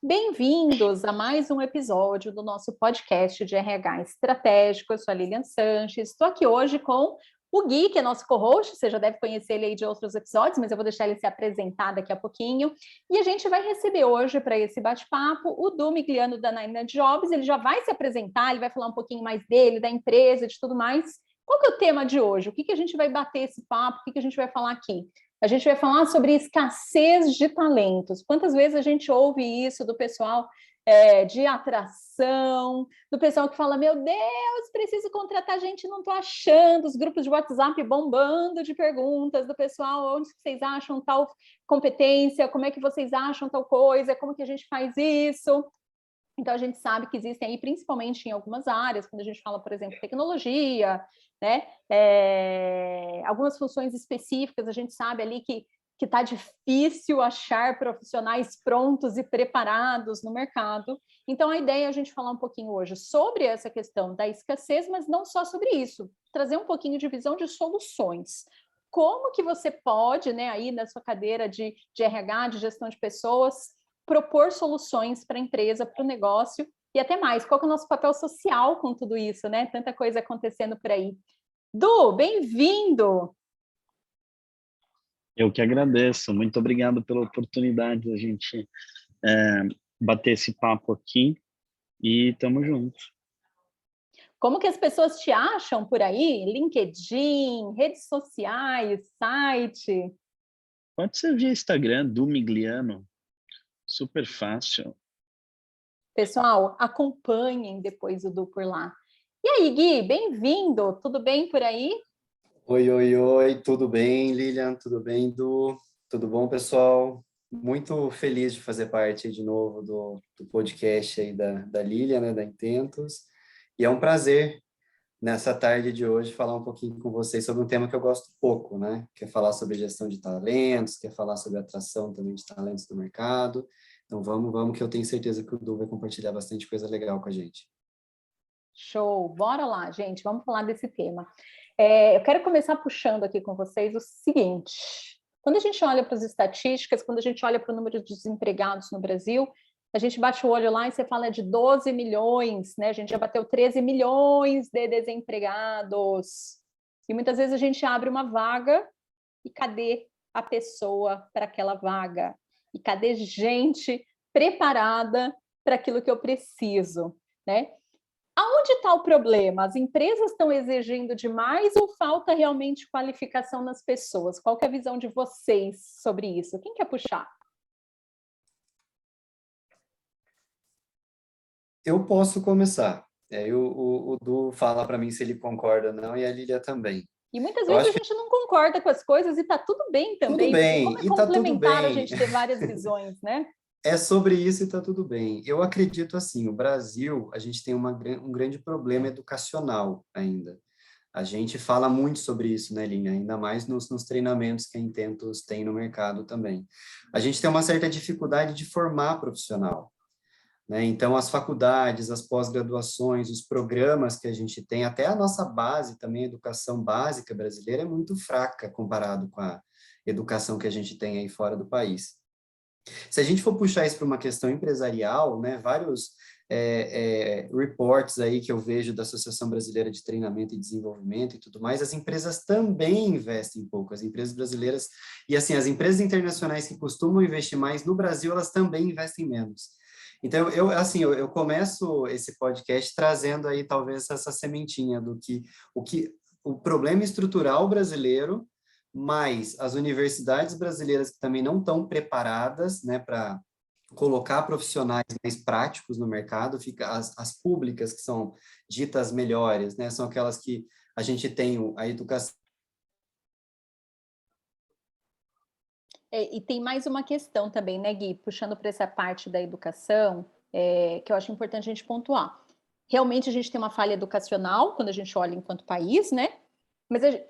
Bem-vindos a mais um episódio do nosso podcast de RH Estratégico. Eu sou a Lilian Sanches, estou aqui hoje com o Gui, que é nosso co-host, você já deve conhecer ele aí de outros episódios, mas eu vou deixar ele se apresentar daqui a pouquinho. E a gente vai receber hoje, para esse bate-papo, o Du Migliano da Nine Jobs. Ele já vai se apresentar, ele vai falar um pouquinho mais dele, da empresa, de tudo mais. Qual que é o tema de hoje? O que a gente vai bater esse papo? O que a gente vai falar aqui? A gente vai falar sobre escassez de talentos. Quantas vezes a gente ouve isso do pessoal de atração, do pessoal que fala, meu Deus, preciso contratar gente, não estou achando, os grupos de WhatsApp bombando de perguntas do pessoal, onde vocês acham tal competência, como é que vocês acham tal coisa, como que a gente faz isso? Então, a gente sabe que existem aí, principalmente em algumas áreas, quando a gente fala, por exemplo, tecnologia, né? Algumas funções específicas, a gente sabe ali que está difícil achar profissionais prontos e preparados no mercado. Então, a ideia é a gente falar um pouquinho hoje sobre essa questão da escassez, mas não só sobre isso, trazer um pouquinho de visão de soluções. Como que você pode, né, aí na sua cadeira de RH, de gestão de pessoas, propor soluções para a empresa, para o negócio e até mais. Qual que é o nosso papel social com tudo isso, né? Tanta coisa acontecendo por aí. Du, bem-vindo! Eu que agradeço. Muito obrigado pela oportunidade de a gente bater esse papo aqui e estamos juntos. Como que as pessoas te acham por aí? LinkedIn, redes sociais, site? Pode ser via Instagram, do Migliano. Super fácil. Pessoal, acompanhem depois o Du por lá. E aí, Gui, bem-vindo! Tudo bem por aí? Oi, tudo bem, Lilian? Tudo bem, Du? Tudo bom, pessoal? Muito feliz de fazer parte de novo do podcast aí da Lilian, né, da Intentos. E é um prazer, nessa tarde de hoje, falar um pouquinho com vocês sobre um tema que eu gosto pouco, né? Que é falar sobre gestão de talentos, que é falar sobre atração também de talentos do mercado. Então, vamos, que eu tenho certeza que o Du vai compartilhar bastante coisa legal com a gente. Show! Bora lá, gente, vamos falar desse tema. Eu quero começar puxando aqui com vocês o seguinte: quando a gente olha para as estatísticas, quando a gente olha para o número de desempregados no Brasil, a gente bate o olho lá e você fala de 12 milhões, né? A gente já bateu 13 milhões de desempregados. E muitas vezes a gente abre uma vaga e cadê a pessoa para aquela vaga? E cadê gente preparada para aquilo que eu preciso, né? Aonde está o problema? As empresas estão exigindo demais ou falta realmente qualificação nas pessoas? Qual que é a visão de vocês sobre isso? Quem quer puxar? Eu posso começar. O Du fala para mim se ele concorda ou não, e a Lília também. E muitas vezes a gente não concorda com as coisas e está tudo bem também, tudo bem, porque como é e tá tudo complementar a bem. gente ter várias visões, né? É sobre isso e está tudo bem. Eu acredito assim, o Brasil, a gente tem um grande problema educacional ainda. A gente fala muito sobre isso, né, Linha? Ainda mais nos treinamentos que a Intentos tem no mercado também. A gente tem uma certa dificuldade de formar profissional, né? Então, as faculdades, as pós-graduações, os programas que a gente tem, até a nossa base também, a educação básica brasileira é muito fraca comparado com a educação que a gente tem aí fora do país. Se a gente for puxar isso para uma questão empresarial, né, vários reports aí que eu vejo da Associação Brasileira de Treinamento e Desenvolvimento e tudo mais, as empresas também investem pouco, as empresas brasileiras, e assim, as empresas internacionais que costumam investir mais no Brasil, elas também investem menos. Então, eu começo esse podcast trazendo aí talvez essa sementinha do que o problema estrutural brasileiro, mas as universidades brasileiras que também não estão preparadas, né, para colocar profissionais mais práticos no mercado, fica as públicas que são ditas melhores, né, são aquelas que a gente tem a educação. E tem mais uma questão também, né, Gui? Puxando para essa parte da educação, que eu acho importante a gente pontuar. Realmente a gente tem uma falha educacional quando a gente olha enquanto país, né?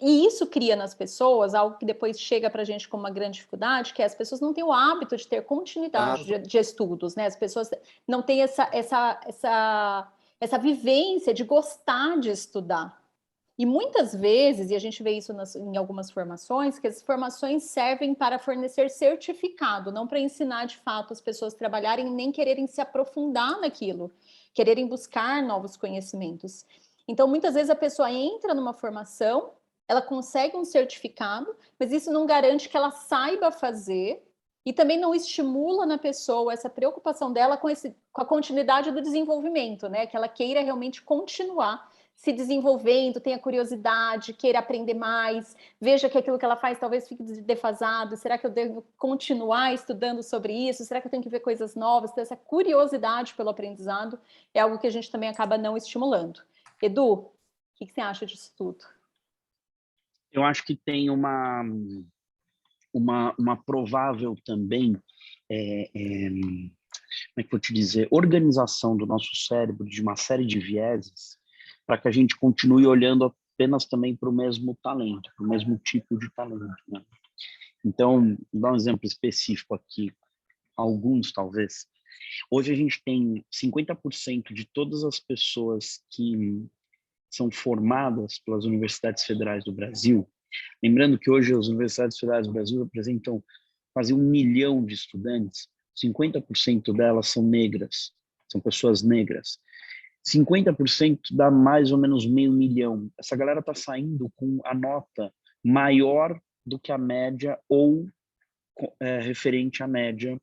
E isso cria nas pessoas algo que depois chega para a gente como uma grande dificuldade, que é as pessoas não têm o hábito de ter continuidade de estudos, né? As pessoas não têm essa vivência de gostar de estudar. E muitas vezes, e a gente vê isso em algumas formações, que as formações servem para fornecer certificado, não para ensinar de fato as pessoas a trabalharem, nem quererem se aprofundar naquilo, quererem buscar novos conhecimentos. Então, muitas vezes a pessoa entra numa formação, ela consegue um certificado, mas isso não garante que ela saiba fazer e também não estimula na pessoa essa preocupação dela com a continuidade do desenvolvimento, né? Que ela queira realmente continuar se desenvolvendo, tenha curiosidade, queira aprender mais, veja que aquilo que ela faz talvez fique defasado, será que eu devo continuar estudando sobre isso? Será que eu tenho que ver coisas novas? Então, essa curiosidade pelo aprendizado é algo que a gente também acaba não estimulando. Edu, o que você acha disso tudo? Eu acho que tem uma provável também, como é que eu vou te dizer, organização do nosso cérebro de uma série de vieses para que a gente continue olhando apenas também para o mesmo talento, para o mesmo tipo de talento, né? Então, vou dar um exemplo específico aqui, alguns talvez. Hoje a gente tem 50% de todas as pessoas que são formadas pelas universidades federais do Brasil. Lembrando que hoje as universidades federais do Brasil representam quase 1 milhão de estudantes, 50% delas são negras, são pessoas negras. 50% dá mais ou menos 500 mil. Essa galera está saindo com a nota maior do que a média ou referente à média.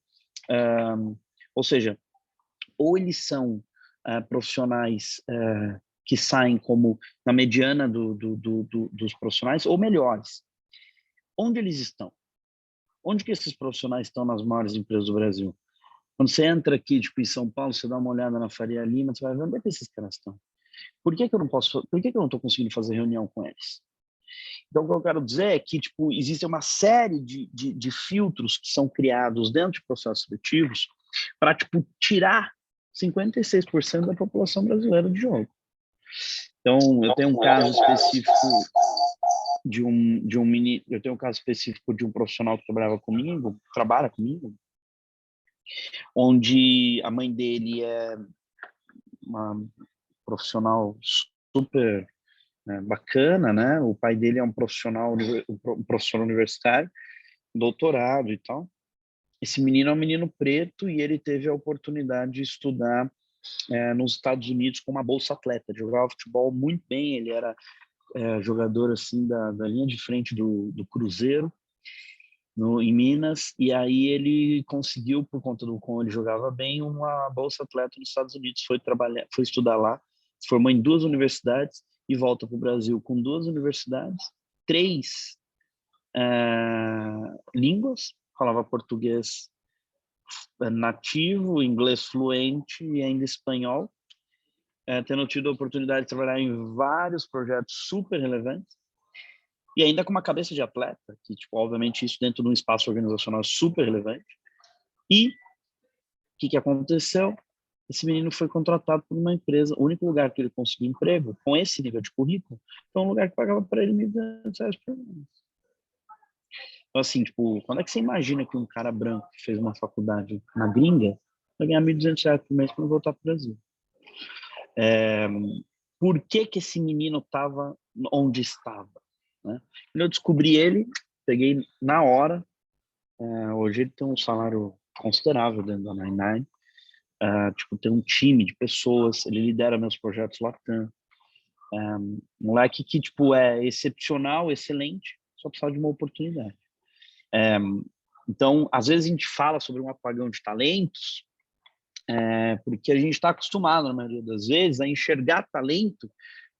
Ou seja, ou eles são profissionais que saem como na mediana dos profissionais ou melhores. Onde eles estão? Onde que esses profissionais estão nas maiores empresas do Brasil? Quando você entra aqui, tipo, em São Paulo, você dá uma olhada na Faria Lima, você vai ver onde é que esses caras estão. Por que eu não estou conseguindo fazer reunião com eles? Então, o que eu quero dizer é que, tipo, existe uma série de filtros que são criados dentro de processos seletivos para, tipo, tirar 56% da população brasileira de jogo. Então, eu tenho um caso específico de um menino, eu tenho um caso específico de um profissional que trabalha comigo, onde a mãe dele é uma profissional super bacana, né? O pai dele é um professor universitário, doutorado e tal. Esse menino é um menino preto e ele teve a oportunidade de estudar nos Estados Unidos com uma bolsa atleta, jogava futebol muito bem, ele era jogador assim da linha de frente do Cruzeiro, em Minas, e aí ele conseguiu, por conta do como ele jogava bem, uma bolsa atleta nos Estados Unidos, foi estudar lá, se formou em 2 universidades e volta para o Brasil com 2 universidades, 3 línguas, falava português nativo, inglês fluente e ainda espanhol, tendo tido a oportunidade de trabalhar em vários projetos super relevantes, e ainda com uma cabeça de atleta, que, tipo, obviamente, isso dentro de um espaço organizacional super relevante. E o que aconteceu? Esse menino foi contratado por uma empresa, o único lugar que ele conseguiu emprego, com esse nível de currículo, foi um lugar que pagava para ele R$ 1.200 por mês. Então, assim, tipo, quando é que você imagina que um cara branco que fez uma faculdade na gringa vai ganhar R$ 1.200 por mês para voltar para o Brasil? Por que esse menino estava onde estava? Né? Quando eu descobri ele, peguei na hora. Hoje ele tem um salário considerável dentro da Nine. Tipo, tem um time de pessoas, ele lidera meus projetos Latam. Moleque que, tipo, é excepcional, excelente, só precisa de uma oportunidade. Então, às vezes a gente fala sobre um apagão de talentos, porque a gente está acostumado, na maioria das vezes, a enxergar talento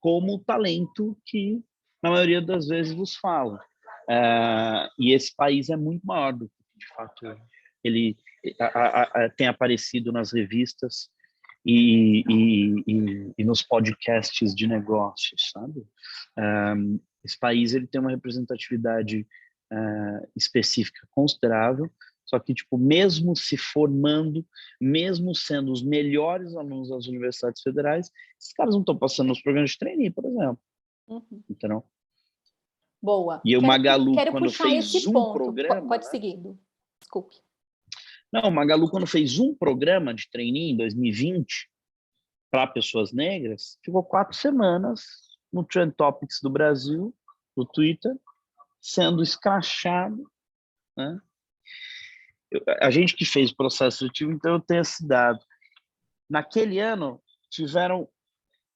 como o talento que, na maioria das vezes, vos fala. E esse país é muito maior do que, de fato, ele tem aparecido nas revistas e nos podcasts de negócios, sabe? Esse país ele tem uma representatividade específica considerável, só que, tipo, mesmo se formando, mesmo sendo os melhores alunos das universidades federais, esses caras não estão passando nos programas de trainee, por exemplo. Uhum. Entendeu? Boa. E o Magalu, quero quando puxar fez esse um ponto. programa... Pode seguir, desculpe. Não, o Magalu, quando fez um programa de trainee em 2020 para pessoas negras, ficou 4 semanas no Trend Topics do Brasil, no Twitter, sendo escrachado, né? A gente que fez o processo seletivo, então eu tenho esse dado. Naquele ano, tiveram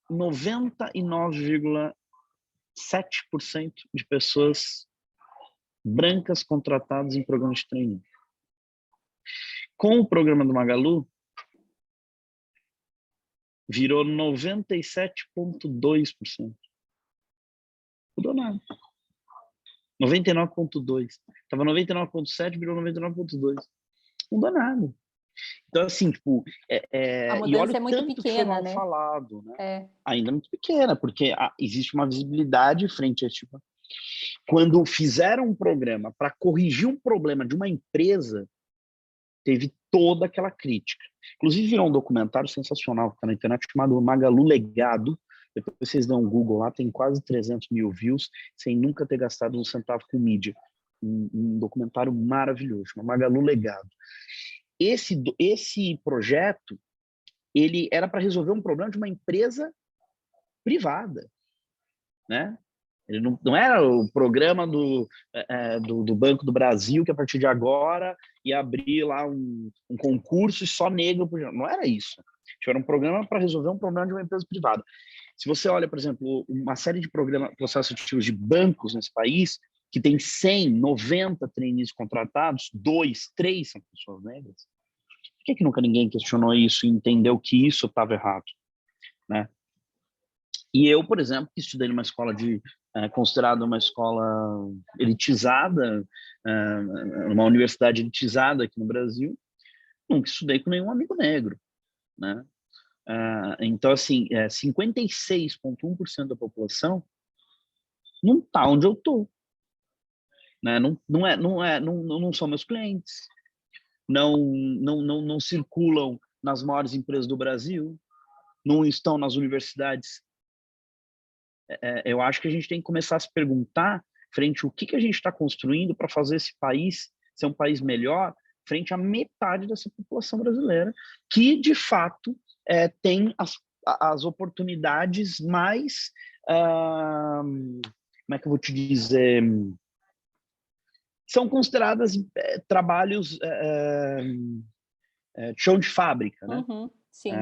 99,7% de pessoas brancas contratadas em programas de trainee. Com o programa do Magalu, virou 97,2%. Mudou nada. 99,2%. Estava 99,7%, virou 99,2%. Não mudou nada. Então, assim, tipo... A e olha mudança é o muito tanto que foi pequena, mal né? falado, né? É. Ainda muito pequena, porque existe uma visibilidade frente a tipo... Quando fizeram um programa para corrigir um problema de uma empresa, teve toda aquela crítica. Inclusive, virou um documentário sensacional que está na internet chamado Magalu Legado. Depois vocês dão um Google lá, tem quase 300 mil views, sem nunca ter gastado um centavo com mídia. Um documentário maravilhoso, chama Magalu Legado. Esse projeto, ele era para resolver um problema de uma empresa privada, né? Ele não era o programa do Banco do Brasil, que a partir de agora ia abrir lá um concurso e só negro. Não era isso. Era um programa para resolver um problema de uma empresa privada. Se você olha, por exemplo, uma série de processos seletivos de bancos nesse país, que tem 100, 90 trainees contratados, 2, 3 são pessoas negras. Por que nunca ninguém questionou isso e entendeu que isso estava errado, né? E eu, por exemplo, que estudei numa escola considerada uma escola elitizada, uma universidade elitizada aqui no Brasil, nunca estudei com nenhum amigo negro, né? Então, assim, 56,1% da população não está onde eu estou, né? Não são meus clientes, não circulam nas maiores empresas do Brasil, não estão nas universidades. Eu acho que a gente tem que começar a se perguntar frente ao que a gente está construindo para fazer esse país ser um país melhor frente à metade dessa população brasileira, que, de fato, tem as oportunidades mais... como é que eu vou te dizer? São consideradas trabalhos chão de fábrica, né? Uhum, sim.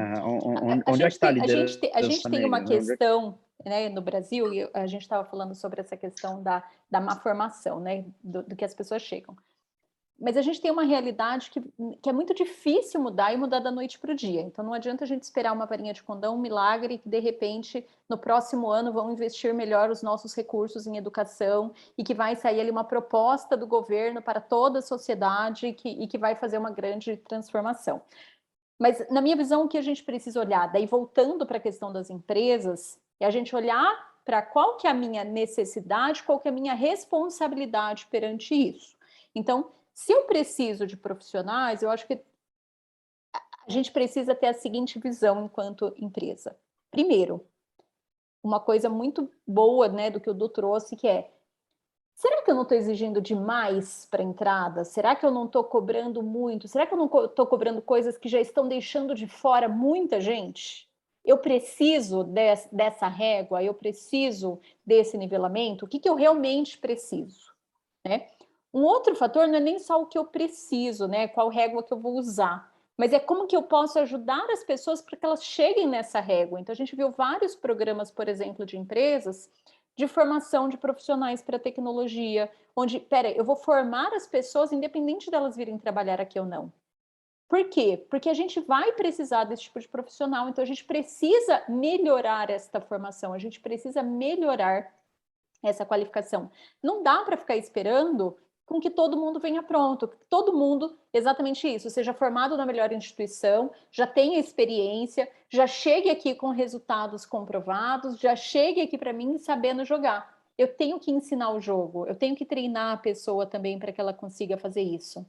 Onde é que está a liderança a gente tem uma negra, né? questão, né, no Brasil, e a gente estava falando sobre essa questão da má formação, né, do que as pessoas chegam. Mas a gente tem uma realidade que é muito difícil mudar e mudar da noite para o dia. Então, não adianta a gente esperar uma varinha de condão, um milagre, que de repente, no próximo ano, vão investir melhor os nossos recursos em educação e que vai sair ali uma proposta do governo para toda a sociedade e que vai fazer uma grande transformação. Mas, na minha visão, o que a gente precisa olhar, daí voltando para a questão das empresas, é a gente olhar para qual que é a minha necessidade, qual que é a minha responsabilidade perante isso. Então, se eu preciso de profissionais, eu acho que a gente precisa ter a seguinte visão enquanto empresa. Primeiro, uma coisa muito boa, né, do que o Du trouxe, que é: será que eu não estou exigindo demais para a entrada? Será que eu não estou cobrando muito? Será que eu não estou cobrando coisas que já estão deixando de fora muita gente? Eu preciso dessa régua? Eu preciso desse nivelamento? O que eu realmente preciso, né? Um outro fator não é nem só o que eu preciso, né? Qual régua que eu vou usar, mas é como que eu posso ajudar as pessoas para que elas cheguem nessa régua. Então, a gente viu vários programas, por exemplo, de empresas de formação de profissionais para tecnologia, onde, eu vou formar as pessoas independente delas virem trabalhar aqui ou não. Por quê? Porque a gente vai precisar desse tipo de profissional, então a gente precisa melhorar esta formação, a gente precisa melhorar essa qualificação. Não dá para ficar esperando com que todo mundo venha pronto, que todo mundo, exatamente isso, seja formado na melhor instituição, já tenha experiência, já chegue aqui com resultados comprovados, já chegue aqui para mim sabendo jogar. Eu tenho que ensinar o jogo, eu tenho que treinar a pessoa também para que ela consiga fazer isso.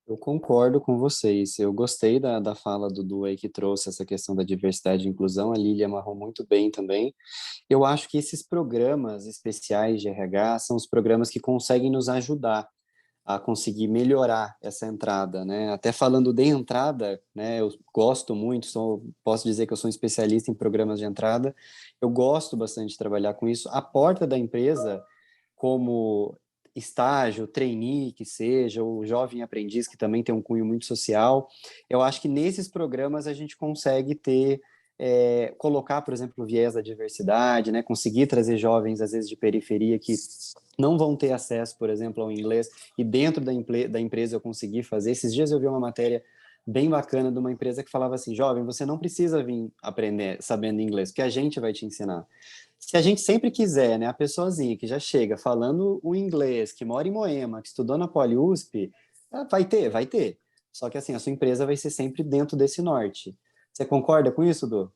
Eu concordo com vocês. Eu gostei da fala do Du aí, que trouxe essa questão da diversidade e inclusão. A Lília amarrou muito bem também. Eu acho que esses programas especiais de RH são os programas que conseguem nos ajudar a conseguir melhorar essa entrada, né? Até falando de entrada, né? Eu gosto muito, posso dizer que eu sou um especialista em programas de entrada. Eu gosto bastante de trabalhar com isso. A porta da empresa, como estágio, trainee, que seja, o jovem aprendiz, que também tem um cunho muito social, eu acho que nesses programas a gente consegue ter colocar, por exemplo, o viés da diversidade, né? Conseguir trazer jovens, às vezes, de periferia que não vão ter acesso, por exemplo, ao inglês, e dentro da empresa eu consegui fazer. Esses dias eu vi uma matéria bem bacana de uma empresa que falava assim: jovem, você não precisa vir aprender sabendo inglês, porque a gente vai te ensinar. Se a gente sempre quiser, né, a pessoazinha que já chega falando o inglês, que mora em Moema, que estudou na Poli-USP, vai ter. Só que assim, a sua empresa vai ser sempre dentro desse norte. Você concorda com isso, Du?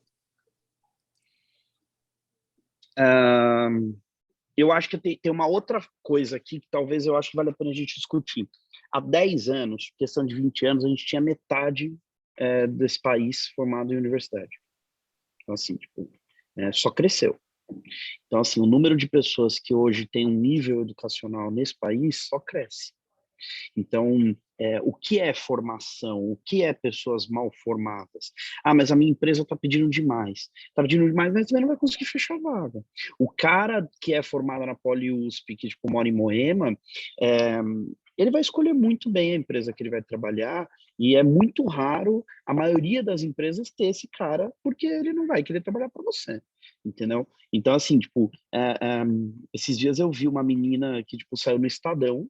Eu acho que tem uma outra coisa aqui que talvez eu acho que vale a pena a gente discutir. Há 10 anos, questão de 20 anos, a gente tinha metade desse país formado em universidade. Então, assim, tipo, só cresceu. Então, assim, o número de pessoas que hoje tem um nível educacional nesse país só cresce. Então, o que é formação? O que é pessoas mal formadas? Ah, mas a minha empresa está pedindo demais. Está pedindo demais, mas também não vai conseguir fechar a vaga. O cara que é formado na Poli-USP, que tipo, mora em Moema, ele vai escolher muito bem a empresa que ele vai trabalhar, e é muito raro a maioria das empresas ter esse cara, porque ele não vai querer trabalhar para você, entendeu? Então, assim, tipo, esses dias eu vi uma menina que, tipo, saiu no Estadão,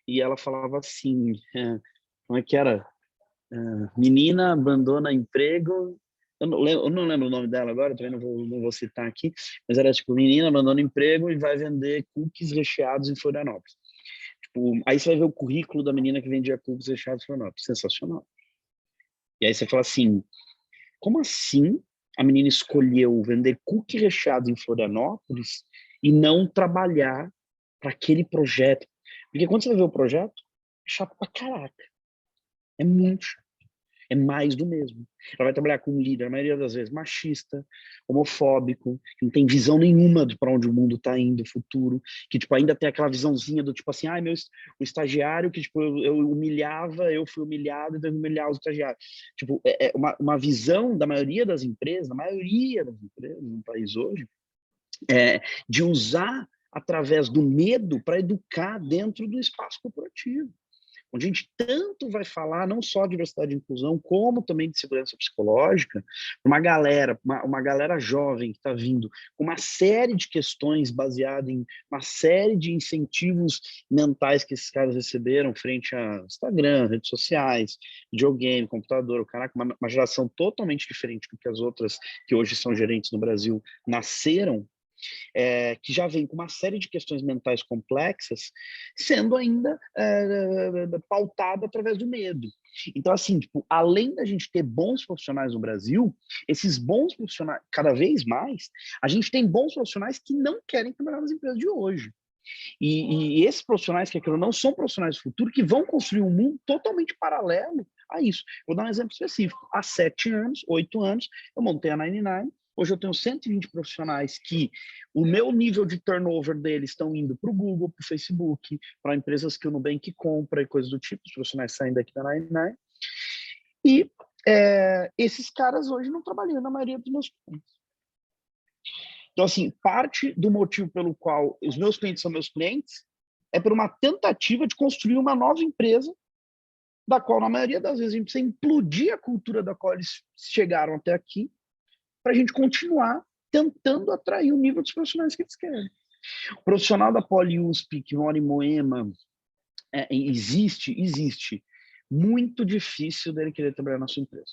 e ela falava assim, como é que era? Menina abandona emprego, eu não lembro o nome dela agora, também não vou citar aqui, mas era tipo, menina abandona emprego e vai vender cookies recheados em Florianópolis. Tipo, aí você vai ver o currículo da menina que vendia cookies recheados em Florianópolis, sensacional. E aí você fala assim, como assim a menina escolheu vender cookie recheado em Florianópolis e não trabalhar para aquele projeto? Porque quando você vai ver o projeto, é chato pra caraca. É muito chato. É mais do mesmo. Ela vai trabalhar com um líder, a maioria das vezes, machista, homofóbico, que não tem visão nenhuma de para onde o mundo está indo, o futuro, que tipo, ainda tem aquela visãozinha do tipo assim, o estagiário que tipo, eu humilhava, eu fui humilhado e devo humilhar os estagiários. Tipo, uma visão da maioria das empresas no país hoje, de usar através do medo para educar dentro do espaço corporativo, onde a gente tanto vai falar não só de diversidade e inclusão, como também de segurança psicológica, uma galera jovem que está vindo com uma série de questões baseadas em uma série de incentivos mentais que esses caras receberam frente a Instagram, redes sociais, videogame, computador, caraca, uma geração totalmente diferente do que as outras que hoje são gerentes no Brasil nasceram, que já vem com uma série de questões mentais complexas, sendo ainda pautada através do medo. Então, assim, tipo, além da gente ter bons profissionais no Brasil, esses bons profissionais, cada vez mais, a gente tem bons profissionais que não querem trabalhar nas empresas de hoje. E esses profissionais, que aquilo não são profissionais do futuro, que vão construir um mundo totalmente paralelo a isso. Vou dar um exemplo específico. Há 7 anos, 8 anos, eu montei a 99. Hoje eu tenho 120 profissionais que o meu nível de turnover deles estão indo para o Google, para o Facebook, para empresas que o Nubank compra e coisas do tipo, os profissionais saindo daqui da 99. E esses caras hoje não trabalham na maioria dos meus clientes. Então, assim, parte do motivo pelo qual os meus clientes são meus clientes é por uma tentativa de construir uma nova empresa, da qual, na maioria das vezes, a gente precisa implodir a cultura da qual eles chegaram até aqui, para a gente continuar tentando atrair o nível dos profissionais que eles querem. O profissional da Poli-USP, que mora em Moema, existe. Muito difícil dele querer trabalhar na sua empresa.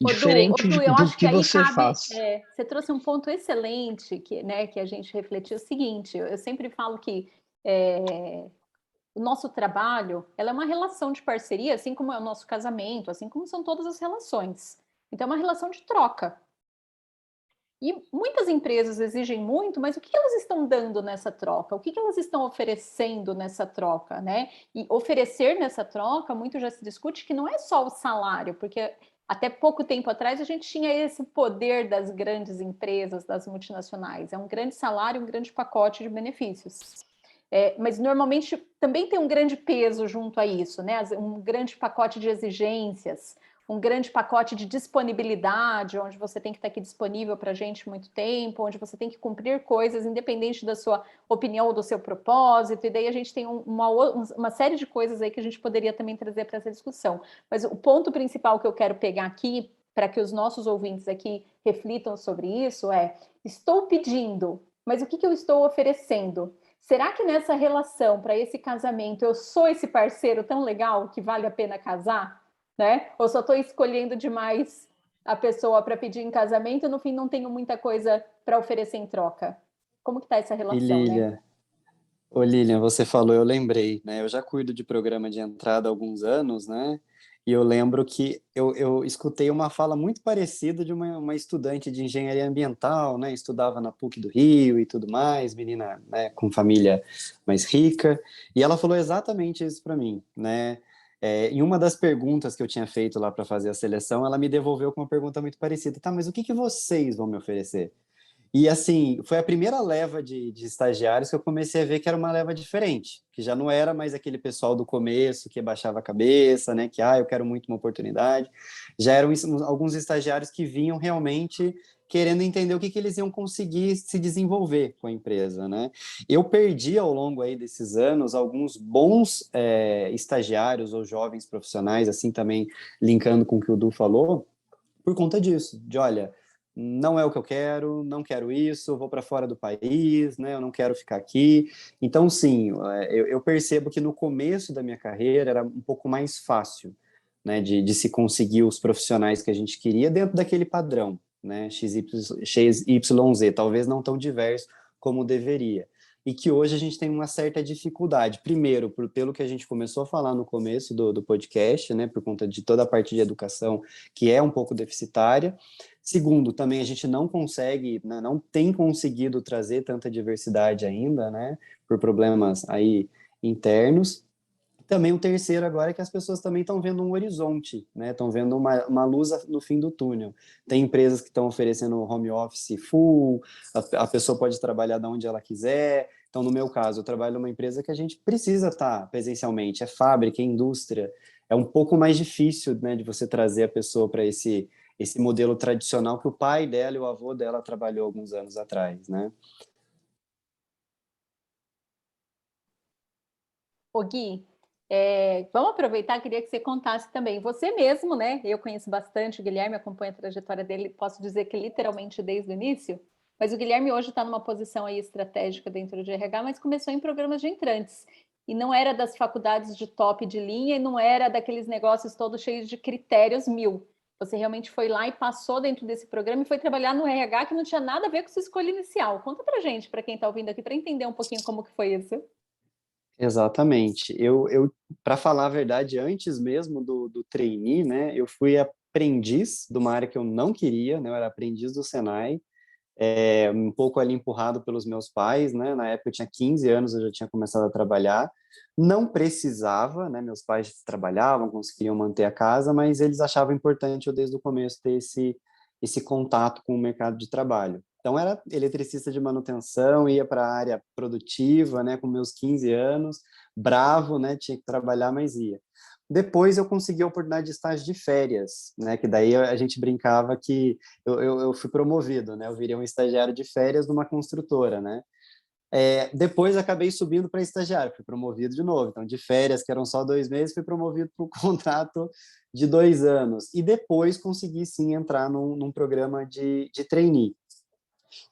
Diferente Du, eu do acho que aí você cabe, faz. você trouxe um ponto excelente que a gente refletiu o seguinte, eu sempre falo que o nosso trabalho, ela é uma relação de parceria, assim como é o nosso casamento, assim como são todas as relações. Então, é uma relação de troca. E muitas empresas exigem muito, mas o que elas estão dando nessa troca? O que elas estão oferecendo nessa troca, né? E oferecer nessa troca, muito já se discute que não é só o salário, porque até pouco tempo atrás a gente tinha esse poder das grandes empresas, das multinacionais. É um grande salário, um grande pacote de benefícios. Mas normalmente também tem um grande peso junto a isso, né? Um grande pacote de exigências, um grande pacote de disponibilidade, onde você tem que estar aqui disponível para a gente muito tempo, onde você tem que cumprir coisas independente da sua opinião ou do seu propósito, e daí a gente tem uma série de coisas aí que a gente poderia também trazer para essa discussão. Mas o ponto principal que eu quero pegar aqui, para que os nossos ouvintes aqui reflitam sobre isso, estou pedindo, mas o que eu estou oferecendo? Será que nessa relação, para esse casamento, eu sou esse parceiro tão legal que vale a pena casar? Né? Ou só estou escolhendo demais a pessoa para pedir em casamento e no fim não tenho muita coisa para oferecer em troca? Como que está essa E relação, né? Lilian, ô Lilian, você falou, eu lembrei, né? Eu já cuido de programa de entrada há alguns anos, né? E eu lembro que eu escutei uma fala muito parecida de uma estudante de engenharia ambiental, né? Estudava na PUC do Rio e tudo mais, menina, né, com família mais rica. E ela falou exatamente isso para mim, né? Em uma das perguntas que eu tinha feito lá para fazer a seleção, ela me devolveu com uma pergunta muito parecida. Tá, mas o que vocês vão me oferecer? E assim, foi a primeira leva de estagiários que eu comecei a ver que era uma leva diferente, que já não era mais aquele pessoal do começo que baixava a cabeça, né, que eu quero muito uma oportunidade. Já eram alguns estagiários que vinham realmente querendo entender o que eles iam conseguir se desenvolver com a empresa, né? Eu perdi ao longo aí desses anos alguns bons estagiários ou jovens profissionais, assim também linkando com o que o Du falou, por conta disso, de olha, não é o que eu quero, não quero isso, vou para fora do país, né? Eu não quero ficar aqui. Então, sim, eu percebo que no começo da minha carreira era um pouco mais fácil, né? De se conseguir os profissionais que a gente queria dentro daquele padrão, né? XYZ, talvez não tão diverso como deveria. E que hoje a gente tem uma certa dificuldade. Primeiro, pelo que a gente começou a falar no começo do podcast, né? Por conta de toda a parte de educação que é um pouco deficitária. Segundo, também a gente não consegue, né, não tem conseguido trazer tanta diversidade ainda, né, por problemas aí internos. Também o terceiro agora é que as pessoas também estão vendo um horizonte, né, estão vendo uma luz no fim do túnel. Tem empresas que estão oferecendo home office full, a pessoa pode trabalhar de onde ela quiser. Então, no meu caso, eu trabalho numa empresa que a gente precisa estar presencialmente, é fábrica, é indústria. É um pouco mais difícil, né, de você trazer a pessoa para esse modelo tradicional que o pai dela e o avô dela trabalhou alguns anos atrás, né? Ô Gui, vamos aproveitar, queria que você contasse também, você mesmo, né? Eu conheço bastante o Guilherme, acompanho a trajetória dele, posso dizer que literalmente desde o início, mas o Guilherme hoje está numa posição aí estratégica dentro de RH, mas começou em programas de entrantes, e não era das faculdades de top de linha, e não era daqueles negócios todos cheios de critérios mil. Você realmente foi lá e passou dentro desse programa e foi trabalhar no RH que não tinha nada a ver com sua escolha inicial. Conta pra gente, para quem está ouvindo aqui, para entender um pouquinho como que foi isso. Exatamente. Eu para falar a verdade, antes mesmo do trainee, né, eu fui aprendiz de uma área que eu não queria, né, eu era aprendiz do Senai, um pouco ali empurrado pelos meus pais, né, na época eu tinha 15 anos, eu já tinha começado a trabalhar, não precisava, né, meus pais trabalhavam, conseguiam manter a casa, mas eles achavam importante eu desde o começo ter esse contato com o mercado de trabalho. Então, era eletricista de manutenção, ia para a área produtiva, né, com meus 15 anos, bravo, né, tinha que trabalhar, mas ia. Depois eu consegui a oportunidade de estágio de férias, né, que daí a gente brincava que eu fui promovido, né, eu virei um estagiário de férias numa construtora, né. Depois acabei subindo para estagiário, fui promovido de novo. Então, de férias, que eram só 2 meses, fui promovido para o contrato de 2 anos. E depois consegui, sim, entrar num programa de trainee.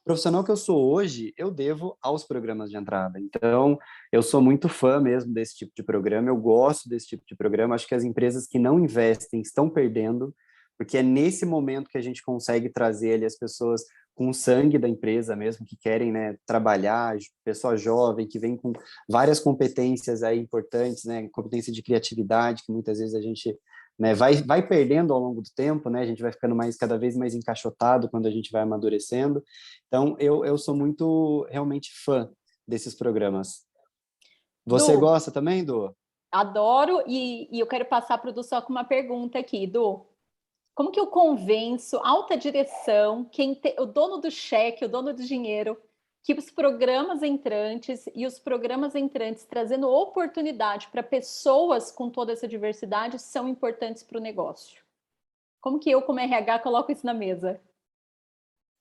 O profissional que eu sou hoje, eu devo aos programas de entrada. Então, eu sou muito fã mesmo desse tipo de programa, eu gosto desse tipo de programa. Acho que as empresas que não investem estão perdendo, porque é nesse momento que a gente consegue trazer ali as pessoas com o sangue da empresa mesmo, que querem, né, trabalhar, pessoa jovem, que vem com várias competências aí importantes, né, competência de criatividade, que muitas vezes a gente, né, vai perdendo ao longo do tempo, né, a gente vai ficando cada vez mais encaixotado quando a gente vai amadurecendo. Então, eu sou muito, realmente, fã desses programas. Você Du, gosta também, Du? adoro e eu quero passar para o Du só com uma pergunta aqui, Du. Como que eu convenço alta direção, o dono do cheque, o dono do dinheiro, que os programas entrantes e os programas entrantes trazendo oportunidade para pessoas com toda essa diversidade são importantes para o negócio? Como que eu, como RH, coloco isso na mesa?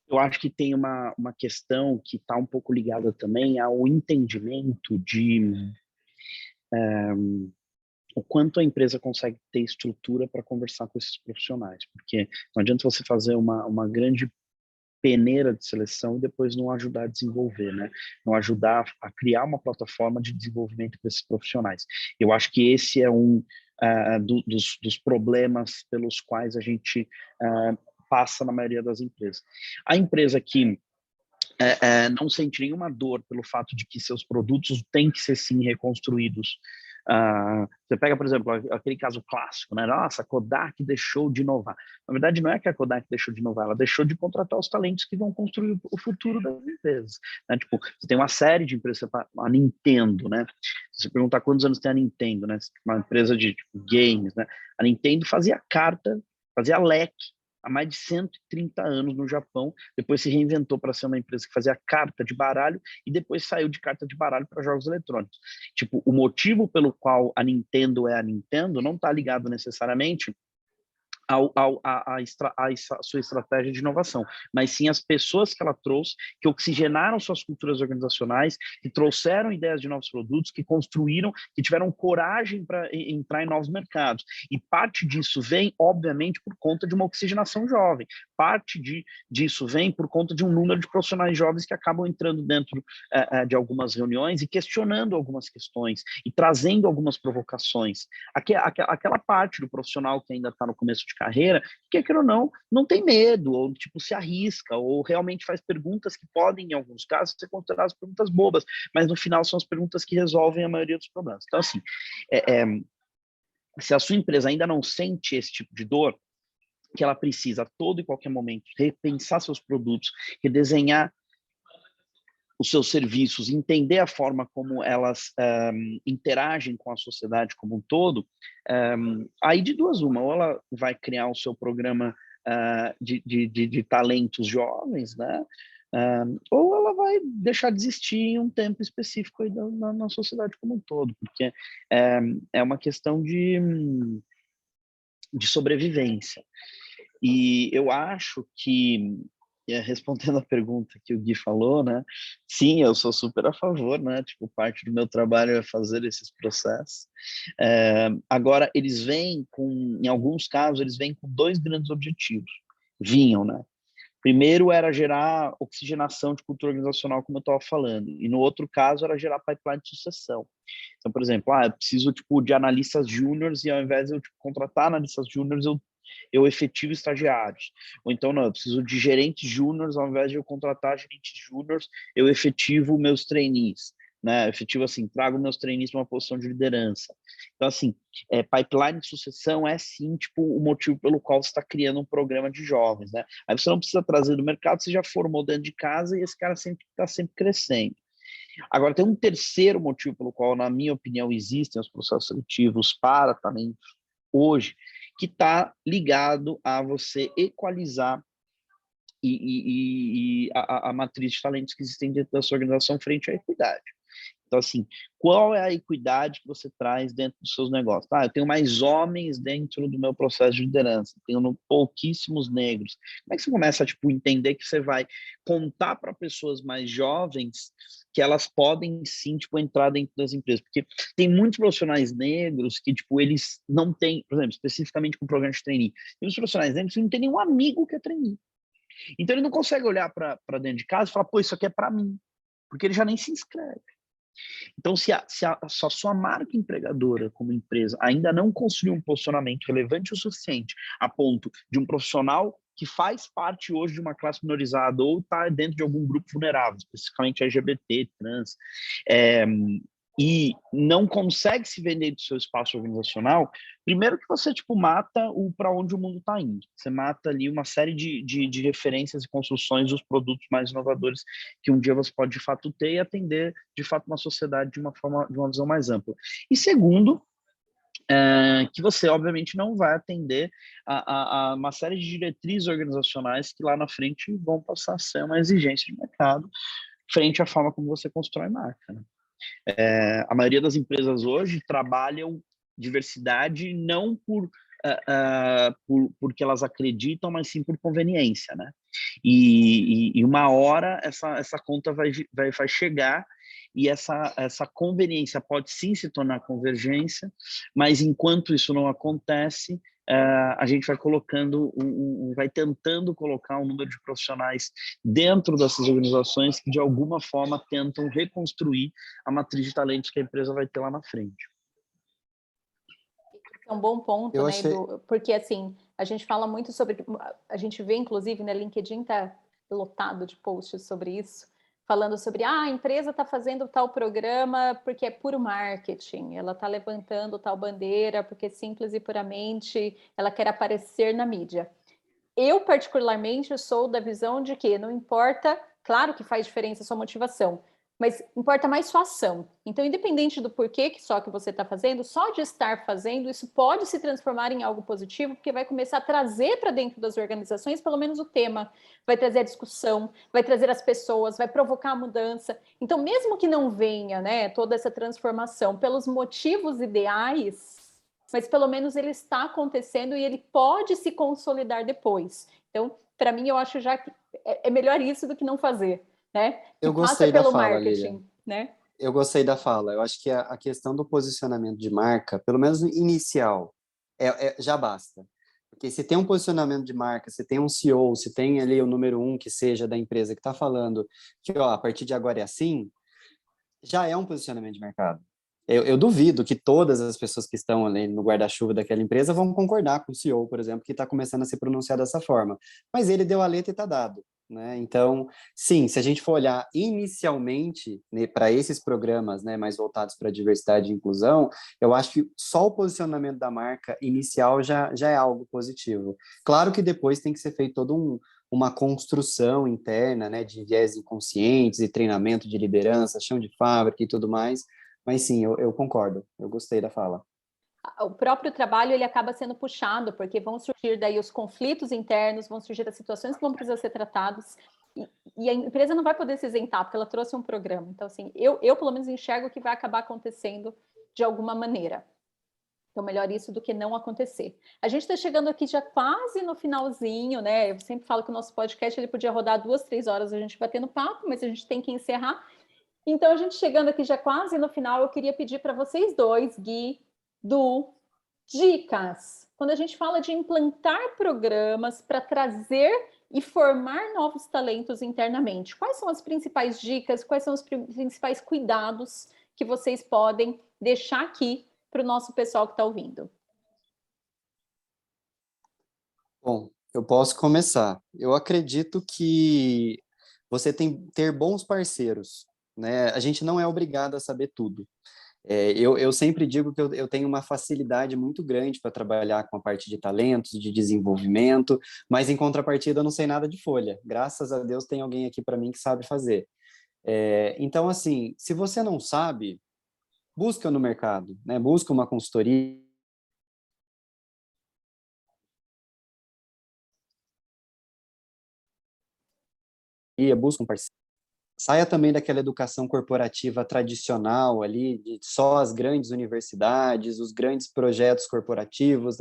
Eu acho que tem uma questão que está um pouco ligada também ao entendimento de o quanto a empresa consegue ter estrutura para conversar com esses profissionais, porque não adianta você fazer uma grande peneira de seleção e depois não ajudar a desenvolver, né? Não ajudar a criar uma plataforma de desenvolvimento para esses profissionais. Eu acho que esse é um dos problemas pelos quais a gente passa na maioria das empresas. A empresa que não sente nenhuma dor pelo fato de que seus produtos têm que ser, sim, reconstruídos. Você pega, por exemplo, aquele caso clássico, né? Nossa, a Kodak deixou de inovar. Na verdade, não é que a Kodak deixou de inovar, ela deixou de contratar os talentos que vão construir o futuro das empresas. Né? Tipo, você tem uma série de empresas, a Nintendo, né? Se você perguntar quantos anos tem a Nintendo, né? Uma empresa de games, né? A Nintendo fazia carta, fazia leque, há mais de 130 anos no Japão, depois se reinventou para ser uma empresa que fazia carta de baralho e depois saiu de carta de baralho para jogos eletrônicos. Tipo, o motivo pelo qual a Nintendo é a Nintendo não está ligado necessariamente a sua estratégia de inovação, mas sim as pessoas que ela trouxe, que oxigenaram suas culturas organizacionais, que trouxeram ideias de novos produtos, que construíram, que tiveram coragem para entrar em novos mercados. E parte disso vem, obviamente, por conta de uma oxigenação jovem. Parte disso vem por conta de um número de profissionais jovens que acabam entrando dentro de algumas reuniões e questionando algumas questões e trazendo algumas provocações. Aquela parte do profissional que ainda está no começo de carreira, que quer ou não tem medo, ou tipo se arrisca, ou realmente faz perguntas que podem, em alguns casos, ser consideradas perguntas bobas, mas no final são as perguntas que resolvem a maioria dos problemas. Então, assim, se a sua empresa ainda não sente esse tipo de dor, que ela precisa a todo e qualquer momento repensar seus produtos, redesenhar os seus serviços, entender a forma como elas interagem com a sociedade como um todo, aí de duas uma, ou ela vai criar o seu programa de talentos jovens, né? Ou ela vai deixar de existir em um tempo específico aí na sociedade como um todo, porque é uma questão de sobrevivência. E eu acho que, respondendo a pergunta que o Gui falou, né? Sim, eu sou super a favor, né? Tipo, parte do meu trabalho é fazer esses processos. Agora, eles vêm em alguns casos, eles vêm com dois grandes objetivos. Vinham, né? Primeiro era gerar oxigenação de cultura organizacional, como eu estava falando, e no outro caso era gerar pipeline de sucessão. Então, por exemplo, eu preciso tipo de analistas júniores e ao invés de eu contratar analistas júniores, eu efetivo estagiários. Ou então, não, eu preciso de gerentes júniores, ao invés de eu contratar gerentes júniores, eu efetivo meus trainees. Né? Efetivo assim, trago meus trainees para uma posição de liderança. Então, assim, pipeline de sucessão é sim, tipo, o motivo pelo qual você está criando um programa de jovens, né? Aí você não precisa trazer do mercado, você já formou dentro de casa e esse cara está sempre crescendo. Agora, tem um terceiro motivo pelo qual, na minha opinião, existem os processos seletivos para talentos hoje, que está ligado a você equalizar a matriz de talentos que existem dentro da sua organização frente à equidade. Então, assim, qual é a equidade que você traz dentro dos seus negócios? Eu tenho mais homens dentro do meu processo de liderança, tenho pouquíssimos negros. Como é que você começa a tipo, entender que você vai contar para pessoas mais jovens que elas podem, sim, tipo, entrar dentro das empresas? Porque tem muitos profissionais negros que, tipo, eles não têm, por exemplo, especificamente com o programa de trainee, tem muitos profissionais negros que não tem nenhum amigo que é trainee. Então, ele não consegue olhar para dentro de casa e falar, pô, isso aqui é para mim, porque ele já nem se inscreve. Então, se a sua marca empregadora como empresa ainda não construiu um posicionamento relevante o suficiente a ponto de um profissional que faz parte hoje de uma classe minorizada ou está dentro de algum grupo vulnerável, especificamente LGBT, trans, e não consegue se vender do seu espaço organizacional, primeiro que você tipo mata o para onde o mundo está indo. Você mata ali uma série de referências e construções dos produtos mais inovadores que um dia você pode de fato ter e atender de fato uma sociedade de uma visão mais ampla. E segundo, que você obviamente não vai atender a uma série de diretrizes organizacionais que lá na frente vão passar a ser uma exigência de mercado, frente à forma como você constrói marca, né? A maioria das empresas hoje trabalham diversidade não porque elas acreditam, mas sim por conveniência, né? E uma hora essa conta vai chegar e essa conveniência pode sim se tornar convergência, mas enquanto isso não acontece, a gente vai colocando, vai tentando colocar um número de profissionais dentro dessas organizações que de alguma forma tentam reconstruir a matriz de talentos que a empresa vai ter lá na frente. É um bom ponto, Eu né, achei... porque assim, a gente fala muito sobre, a gente vê inclusive, né, LinkedIn tá lotado de posts sobre isso, falando sobre, a empresa está fazendo tal programa porque é puro marketing, ela está levantando tal bandeira porque simples e puramente ela quer aparecer na mídia. Eu, particularmente, sou da visão de que não importa, claro que faz diferença a sua motivação, mas importa mais sua ação. Então, independente do porquê que só que você está fazendo, só de estar fazendo, isso pode se transformar em algo positivo, porque vai começar a trazer para dentro das organizações, pelo menos o tema, vai trazer a discussão, vai trazer as pessoas, vai provocar a mudança. Então, mesmo que não venha, né, toda essa transformação pelos motivos ideais, mas pelo menos ele está acontecendo e ele pode se consolidar depois. Então, para mim, eu acho já que é melhor isso do que não fazer, né? Que Eu passa gostei da pelo fala, Lilian. marketing, né? Eu gostei da fala. Eu acho que a questão do posicionamento de marca, pelo menos inicial, já basta. Porque se tem um posicionamento de marca, se tem um CEO, se tem ali o número 1 que seja da empresa que está falando que ó, a partir de agora é assim, já é um posicionamento de mercado. Eu duvido que todas as pessoas que estão ali no guarda-chuva daquela empresa vão concordar com o CEO, por exemplo, que está começando a se pronunciar dessa forma. Mas ele deu a letra e está dado. Né? Então, sim, se a gente for olhar inicialmente, né, para esses programas, né, mais voltados para diversidade e inclusão, eu acho que só o posicionamento da marca inicial já é algo positivo. Claro que depois tem que ser feito uma construção interna, né, de viés inconscientes e treinamento de liderança, chão de fábrica e tudo mais, mas sim, eu concordo, eu gostei da fala. O próprio trabalho ele acaba sendo puxado, porque vão surgir daí os conflitos internos, vão surgir as situações que vão precisar ser tratadas, e a empresa não vai poder se isentar, porque ela trouxe um programa. Então, assim, eu pelo menos enxergo que vai acabar acontecendo de alguma maneira. Então, melhor isso do que não acontecer. A gente está chegando aqui já quase no finalzinho, né? Eu sempre falo que o nosso podcast ele podia rodar 2, 3 horas a gente batendo papo, mas a gente tem que encerrar. Então, a gente chegando aqui já quase no final, eu queria pedir para vocês dois, Gui, Du, dicas. Quando a gente fala de implantar programas para trazer e formar novos talentos internamente, quais são as principais dicas, quais são os principais cuidados que vocês podem deixar aqui para o nosso pessoal que está ouvindo? Bom, eu posso começar. Eu acredito que você tem ter bons parceiros, né? A gente não é obrigado a saber tudo. Eu sempre digo que eu tenho uma facilidade muito grande para trabalhar com a parte de talentos, de desenvolvimento, mas em contrapartida eu não sei nada de folha. Graças a Deus tem alguém aqui para mim que sabe fazer. Então, assim, se você não sabe, busca no mercado, né? Busca uma consultoria, busca um parceiro. Saia também daquela educação corporativa tradicional ali, de só as grandes universidades, os grandes projetos corporativos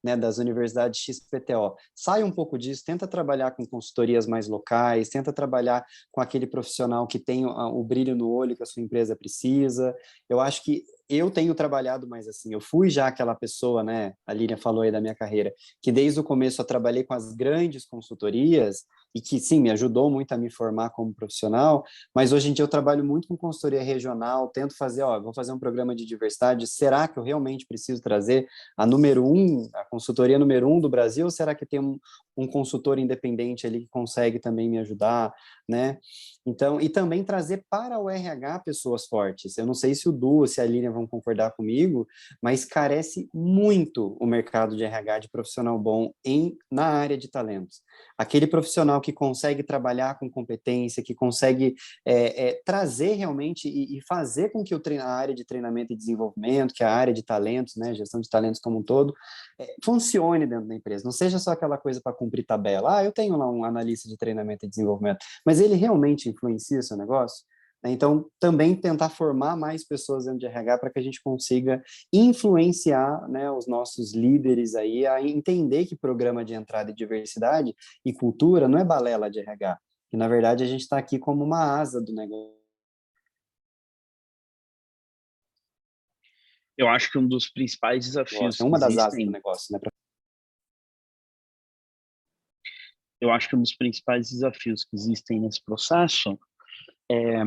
né, das universidades XPTO. Saia um pouco disso, tenta trabalhar com consultorias mais locais, tenta trabalhar com aquele profissional que tem o brilho no olho que a sua empresa precisa. Eu acho que eu tenho trabalhado mais assim, eu fui já aquela pessoa, né, a Lilian falou aí da minha carreira, que desde o começo eu trabalhei com as grandes consultorias, e que, sim, me ajudou muito a me formar como profissional, mas hoje em dia eu trabalho muito com consultoria regional, tento fazer, vou fazer um programa de diversidade, será que eu realmente preciso trazer a consultoria número 1 do Brasil, ou será que tem um consultor independente ali que consegue também me ajudar, né? Então, e também trazer para o RH pessoas fortes. Eu não sei se o Du ou se a Lilian vão concordar comigo, mas carece muito o mercado de RH de profissional bom na área de talentos. Aquele profissional que consegue trabalhar com competência, que consegue trazer realmente e fazer com que a área de treinamento e desenvolvimento, que a área de talentos, né, gestão de talentos como um todo, funcione dentro da empresa. Não seja só aquela coisa para cumprir cumprir tabela. Eu tenho lá um analista de treinamento e desenvolvimento, mas ele realmente influencia seu negócio? Então, também tentar formar mais pessoas dentro de RH para que a gente consiga influenciar, né, os nossos líderes aí a entender que programa de entrada e diversidade e cultura não é balela de RH, que na verdade a gente está aqui como uma asa do negócio. Eu acho que um dos principais desafios É que uma das asas do existem, negócio, né? eu acho que um dos principais desafios que existem nesse processo é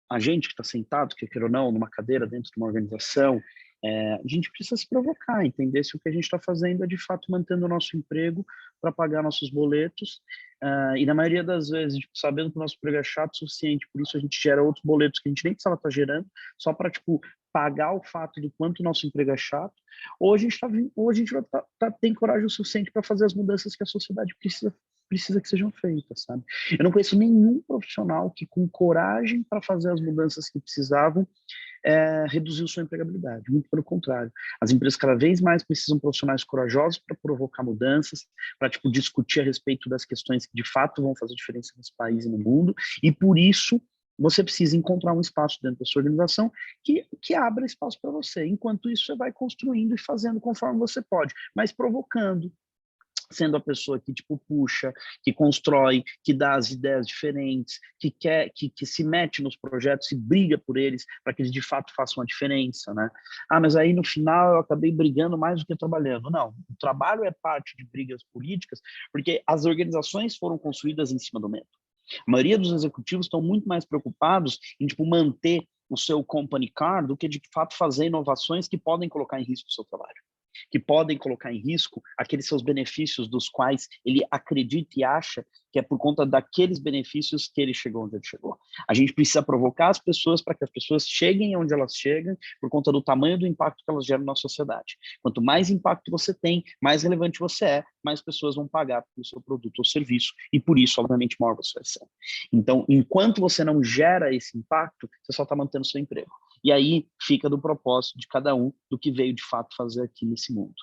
a gente que está sentado, que quer ou não, numa cadeira dentro de uma organização, a gente precisa se provocar, entender se o que a gente está fazendo é de fato mantendo o nosso emprego para pagar nossos boletos, e na maioria das vezes, tipo, sabendo que o nosso emprego é chato o suficiente, por isso a gente gera outros boletos que a gente nem precisava estar gerando, só para, tipo, pagar o fato do quanto o nosso emprego é chato, ou a gente, tem coragem o suficiente para fazer as mudanças que a sociedade precisa que sejam feitas, sabe? Eu não conheço nenhum profissional que, com coragem para fazer as mudanças que precisavam, reduziu sua empregabilidade. Muito pelo contrário. As empresas cada vez mais precisam de profissionais corajosos para provocar mudanças, para tipo, discutir a respeito das questões que de fato vão fazer diferença nesse país e no mundo, e por isso você precisa encontrar um espaço dentro da sua organização que abra espaço para você. Enquanto isso, você vai construindo e fazendo conforme você pode, mas provocando, sendo a pessoa que tipo puxa, que constrói, que dá as ideias diferentes, que se mete nos projetos e briga por eles para que eles de fato façam a diferença, né? Mas aí no final eu acabei brigando mais do que trabalhando. Não, o trabalho é parte de brigas políticas, porque as organizações foram construídas em cima do medo. A maioria dos executivos estão muito mais preocupados em tipo manter o seu company car do que de fato fazer inovações que podem colocar em risco o seu trabalho, que podem colocar em risco aqueles seus benefícios dos quais ele acredita e acha que é por conta daqueles benefícios que ele chegou onde ele chegou. A gente precisa provocar as pessoas para que as pessoas cheguem onde elas chegam por conta do tamanho do impacto que elas geram na sociedade. Quanto mais impacto você tem, mais relevante você é, mais pessoas vão pagar pelo seu produto ou serviço e por isso, obviamente, maior você vai ser. Então, enquanto você não gera esse impacto, você só está mantendo seu emprego. E aí fica do propósito de cada um do que veio de fato fazer aqui nesse mundo.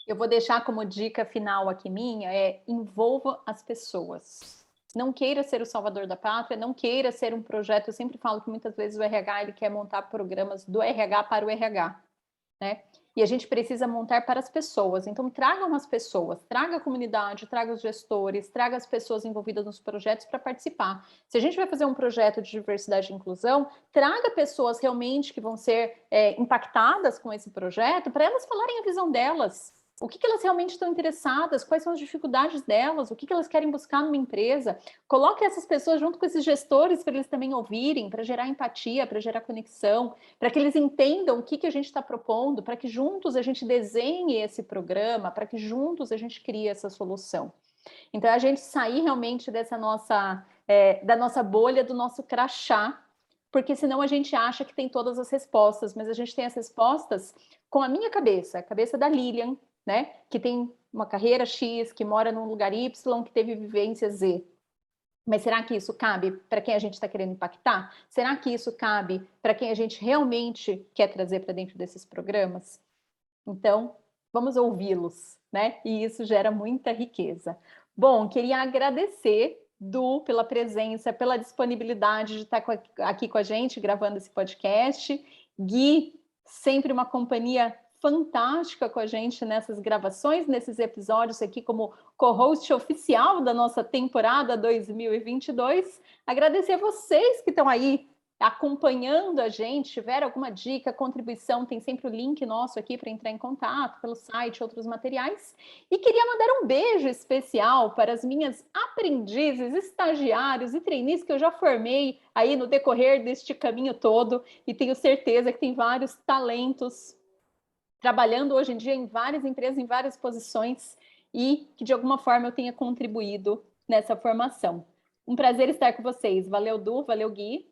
Eu vou deixar como dica final aqui minha, envolva as pessoas. Não queira ser o salvador da pátria, não queira ser um projeto, eu sempre falo que muitas vezes o RH ele quer montar programas do RH para o RH, né? E a gente precisa montar para as pessoas. Então, tragam as pessoas, traga a comunidade, traga os gestores, traga as pessoas envolvidas nos projetos para participar. Se a gente vai fazer um projeto de diversidade e inclusão, traga pessoas realmente que vão ser impactadas com esse projeto, para elas falarem a visão delas. O que elas realmente estão interessadas, quais são as dificuldades delas, o que elas querem buscar numa empresa. Coloque essas pessoas junto com esses gestores para eles também ouvirem, para gerar empatia, para gerar conexão, para que eles entendam o que a gente está propondo, para que juntos a gente desenhe esse programa, para que juntos a gente crie essa solução. Então, a gente sair realmente dessa da nossa bolha, do nosso crachá, porque senão a gente acha que tem todas as respostas, mas a gente tem as respostas com a minha cabeça, a cabeça da Lilian, né? Que tem uma carreira X, que mora num lugar Y, que teve vivência Z. Mas será que isso cabe para quem a gente está querendo impactar? Será que isso cabe para quem a gente realmente quer trazer para dentro desses programas? Então, vamos ouvi-los, né? E isso gera muita riqueza. Bom, queria agradecer, Du, pela presença, pela disponibilidade de estar aqui com a gente, gravando esse podcast. Gui, sempre uma companhia fantástica com a gente nessas gravações, nesses episódios aqui como co-host oficial da nossa temporada 2022. Agradecer a vocês que estão aí acompanhando a gente, tiver alguma dica, contribuição, tem sempre o link nosso aqui para entrar em contato pelo site, outros materiais. E queria mandar um beijo especial para as minhas aprendizes, estagiários e trainees que eu já formei aí no decorrer deste caminho todo e tenho certeza que tem vários talentos trabalhando hoje em dia em várias empresas, em várias posições e que de alguma forma eu tenha contribuído nessa formação. Um prazer estar com vocês. Valeu, Du, valeu, Gui.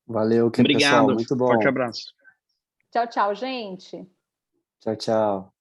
Valeu, pessoal. Obrigado. Muito bom. Forte abraço. Tchau, tchau, gente. Tchau, tchau.